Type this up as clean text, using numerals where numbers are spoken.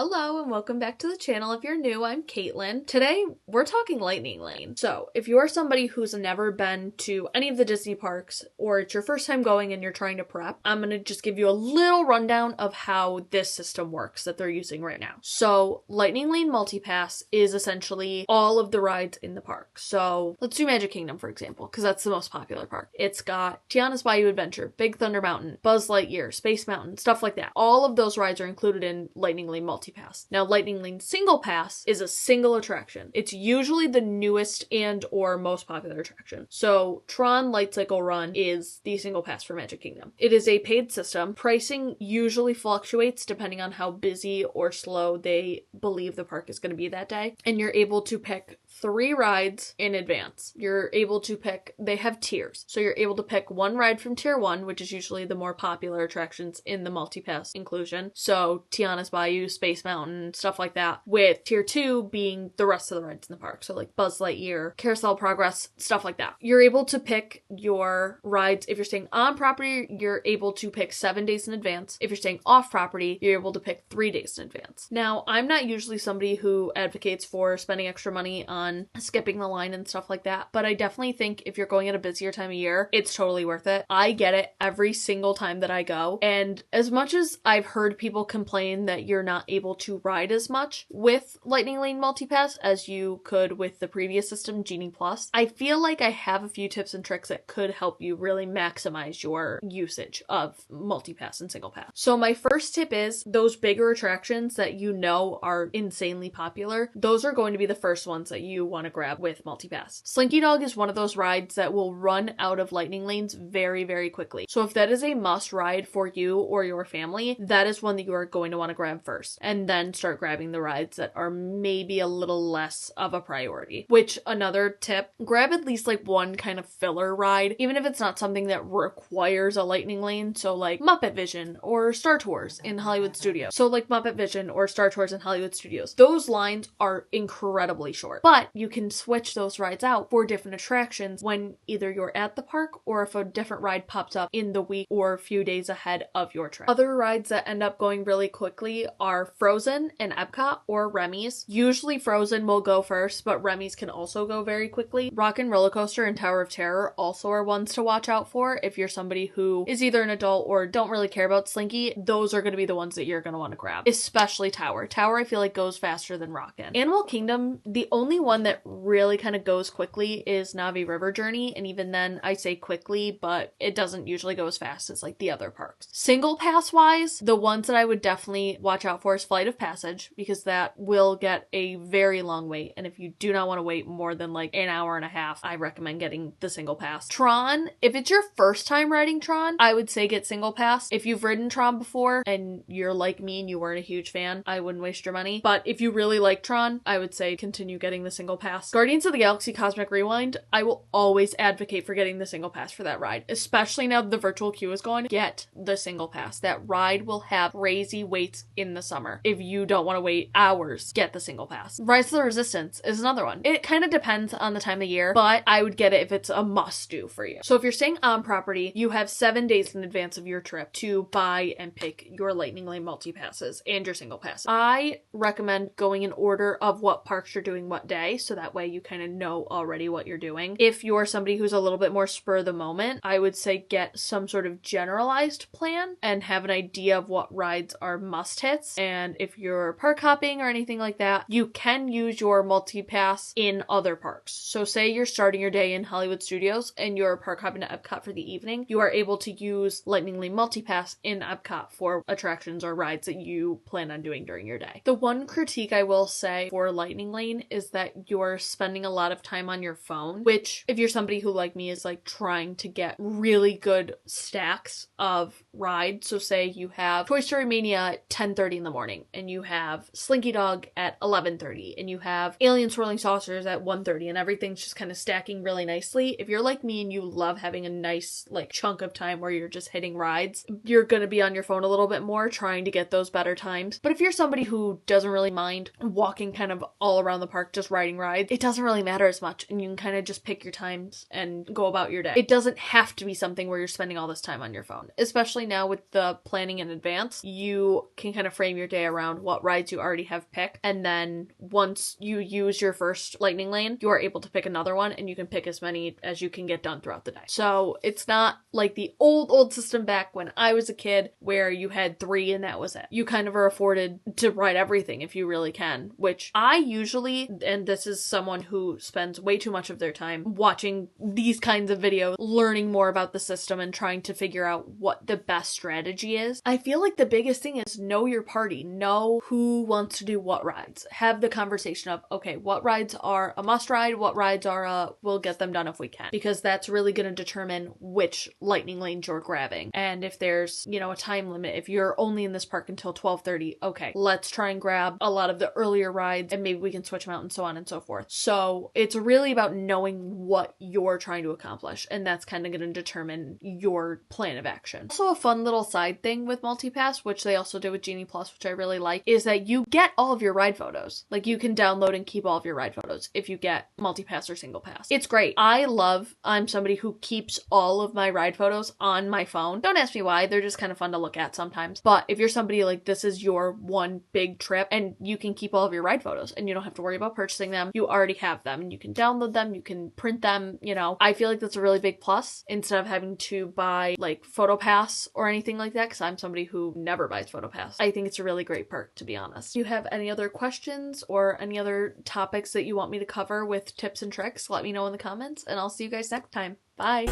Hello and welcome back to the channel. If you're new, I'm Katelyn. Today, we're talking Lightning Lane. So, if you're somebody who's never been to any of the Disney parks, or it's your first time going and you're trying to prep, I'm gonna just give you a little rundown of how this system works that they're using right now. So, Lightning Lane Multipass is essentially all of the rides in the park. So, let's do Magic Kingdom, for example, because that's the most popular park. It's got Tiana's Bayou Adventure, Big Thunder Mountain, Buzz Lightyear, Space Mountain, stuff like that. All of those rides are included in Lightning Lane Multipass. Now, Lightning Lane Single Pass is a single attraction. It's usually the newest and or most popular attraction. So, Tron Light Cycle Run is the single pass for Magic Kingdom. It is a paid system. Pricing usually fluctuates depending on how busy or slow they believe the park is going to be that day. And you're able to pick 3 rides in advance. You're able to pick, they have tiers. So you're able to pick one ride from tier 1, which is usually the more popular attractions in the multipass inclusion. So Tiana's Bayou, Space Mountain, stuff like that, with tier 2 being the rest of the rides in the park. So like Buzz Lightyear, Carousel Progress, stuff like that. You're able to pick your rides. If you're staying on property, you're able to pick 7 days in advance. If you're staying off property, you're able to pick 3 days in advance. Now, I'm not usually somebody who advocates for spending extra money on skipping the line and stuff like that, but I definitely think if you're going at a busier time of year, it's totally worth it. I get it every single time that I go, and as much as I've heard people complain that you're not able to ride as much with Lightning Lane Multipass as you could with the previous system, Genie Plus, I feel like I have a few tips and tricks that could help you really maximize your usage of Multipass and Single Pass. So my first tip is those bigger attractions that you know are insanely popular, those are going to be the first ones that you want to grab with Multipass. Slinky Dog is one of those rides that will run out of Lightning Lanes very, very quickly. So if that is a must ride for you or your family, that is one that you are going to want to grab first, and then start grabbing the rides that are maybe a little less of a priority. Which, another tip, grab at least like one kind of filler ride, even if it's not something that requires a Lightning Lane. So like Muppet Vision or Star Tours in Hollywood Studios. So like Muppet Vision or Star Tours in Hollywood Studios. Those lines are incredibly short, but you can switch those rides out for different attractions when either you're at the park or if a different ride pops up in the week or a few days ahead of your trip. Other rides that end up going really quickly are Frozen and Epcot or Remy's. Usually Frozen will go first, but Remy's can also go very quickly. Rock and Roller Coaster and Tower of Terror also are ones to watch out for if you're somebody who is either an adult or don't really care about Slinky. Those are going to be the ones that you're going to want to grab, especially Tower. Tower I feel like goes faster than Rockin'. Animal Kingdom, the only one that really kind of goes quickly is Navi River Journey, and even then I say quickly, but it doesn't usually go as fast as like the other parks. Single pass wise, the ones that I would definitely watch out for is Flight of Passage, because that will get a very long wait, and if you do not want to wait more than like an hour and a half, I recommend getting the single pass. Tron, if it's your first time riding Tron, I would say get single pass. If you've ridden Tron before and you're like me and you weren't a huge fan, I wouldn't waste your money, but if you really like Tron, I would say continue getting the single pass. Guardians of the Galaxy Cosmic Rewind, I will always advocate for getting the single pass for that ride, especially now that the virtual queue is gone. Get the single pass. That ride will have crazy waits in the summer. If you don't want to wait hours, get the single pass. Rise of the Resistance is another one. It kind of depends on the time of year, but I would get it if it's a must do for you. So if you're staying on property, you have 7 days in advance of your trip to buy and pick your Lightning Lane multi-passes and your single pass. I recommend going in order of what parks you're doing what day, so that way you kind of know already what you're doing. If you're somebody who's a little bit more spur of the moment, I would say get some sort of generalized plan and have an idea of what rides are must hits. And if you're park hopping or anything like that, you can use your multi-pass in other parks. So say you're starting your day in Hollywood Studios and you're park hopping to Epcot for the evening, you are able to use Lightning Lane multi-pass in Epcot for attractions or rides that you plan on doing during your day. The one critique I will say for Lightning Lane is that you're spending a lot of time on your phone, which if you're somebody who like me is like trying to get really good stacks of rides, so say you have Toy Story Mania at 10:30 in the morning and you have Slinky Dog at 11:30 and you have Alien Swirling Saucers at 1:30 and everything's just kind of stacking really nicely. If you're like me and you love having a nice like chunk of time where you're just hitting rides, you're gonna be on your phone a little bit more trying to get those better times. But if you're somebody who doesn't really mind walking kind of all around the park just riding rides, it doesn't really matter as much and you can kind of just pick your times and go about your day. It doesn't have to be something where you're spending all this time on your phone. Especially now with the planning in advance, you can kind of frame your day around what rides you already have picked, and then once you use your first lightning lane, you are able to pick another one, and you can pick as many as you can get done throughout the day. So it's not like the old system back when I was a kid where you had 3 and that was it. You kind of are afforded to ride everything if you really can, which I usually, and this is someone who spends way too much of their time watching these kinds of videos, learning more about the system and trying to figure out what the best strategy is. I feel like the biggest thing is know your party, know who wants to do what rides. Have the conversation of, okay, what rides are a must ride, what rides are we'll get them done if we can, because that's really going to determine which lightning lanes you're grabbing. And if there's, you know, a time limit, if you're only in this park until 12:30, okay, let's try and grab a lot of the earlier rides and maybe we can switch them out and so on and so forth. So it's really about knowing what you're trying to accomplish, and that's kind of going to determine your plan of action. Also, a fun little side thing with multipass, which they also do with Genie Plus, which I really like, is that you get all of your ride photos. Like, you can download and keep all of your ride photos if you get multipass or single pass. It's great. I'm somebody who keeps all of my ride photos on my phone. Don't ask me why, they're just kind of fun to look at sometimes. But if you're somebody like this is your one big trip and you can keep all of your ride photos and you don't have to worry about purchasing them, you already have them and you can download them, you can print them, you know. I feel like that's a really big plus instead of having to buy like PhotoPass or anything like that, because I'm somebody who never buys PhotoPass. I think it's a really great perk, to be honest. Do you have any other questions or any other topics that you want me to cover with tips and tricks? Let me know in the comments and I'll see you guys next time. Bye!